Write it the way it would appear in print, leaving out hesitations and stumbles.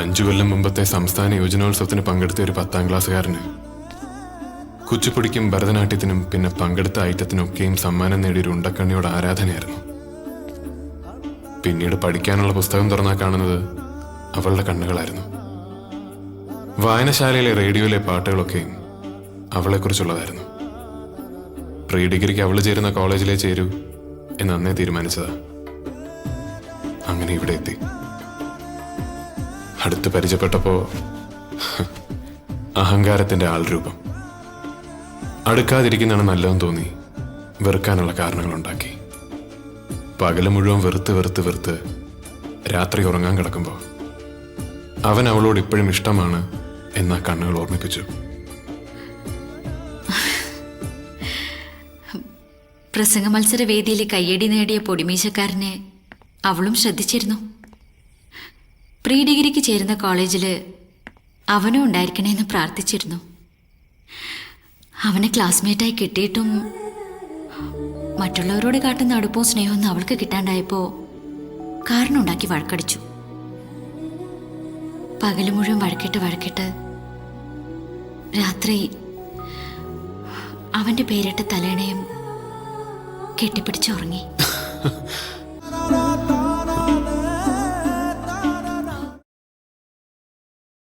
5 കൊല്ലം മുമ്പത്തെ സംസ്ഥാന യുവജനോത്സവത്തിന് പങ്കെടുത്ത ഒരു 10ാം ക്ലാസ്സുകാരന് കുച്ചിപ്പുടിക്കും ഭരതനാട്യത്തിനും പിന്നെ പങ്കെടുത്ത ഐറ്റത്തിനൊക്കെയും സമ്മാനം നേടിയൊരു ഉണ്ടക്കണ്ണിയോട് ആരാധനയായിരുന്നു. പിന്നീട് പഠിക്കാനുള്ള പുസ്തകം തുറന്നാൽ കാണുന്നത് അവളുടെ കണ്ണുകളായിരുന്നു. വായനശാലയിലെ റേഡിയോയിലെ പാട്ടുകളൊക്കെയും അവളെക്കുറിച്ചുള്ളതായിരുന്നു. പ്രീ ഡിഗ്രിക്ക് അവൾ ചേരുന്ന കോളേജിലേ ചേരൂ എന്ന് അന്നേ തീരുമാനിച്ചതാ. അങ്ങനെ ഇവിടെ എത്തി. അടുത്ത് പരിചയപ്പെട്ടപ്പോ അഹങ്കാരത്തിന്റെ ആൾരൂപം. അടുക്കാതിരിക്കുന്നതാണ് നല്ലതെന്ന് തോന്നി വെറുക്കാനുള്ള കാരണങ്ങളുണ്ടാക്കി. പകല് മുഴുവൻ വെറുത്ത് വെറുത്ത് വെറുത്ത് രാത്രി ഉറങ്ങാൻ കിടക്കുമ്പോ അവൻ അവളോട് ഇപ്പോഴും ഇഷ്ടമാണ് എന്നാ കണ്ണുകൾ ഓർമ്മിപ്പിച്ചു. പ്രസംഗ മത്സര വേദിയിൽ കയ്യടി നേടിയ പൊടിമീശക്കാരനെ അവളും ശ്രദ്ധിച്ചിരുന്നു. പ്രീ ഡിഗ്രിക്ക് ചേരുന്ന കോളേജിൽ അവനും ഉണ്ടായിരിക്കണേന്ന് പ്രാർത്ഥിച്ചിരുന്നു. അവനെ ക്ലാസ്മേറ്റായി കിട്ടിയിട്ടും മറ്റുള്ളവരോട് കാട്ടുന്ന അടുപ്പവും സ്നേഹമൊന്നും അവൾക്ക് കിട്ടാണ്ടായപ്പോൾ കാരണമുണ്ടാക്കി വഴക്കടിച്ചു. പകല് മുഴുവൻ വഴക്കിട്ട് രാത്രി അവൻ്റെ പേരിട്ട തലേണയും കെട്ടിപ്പിടിച്ചുറങ്ങി.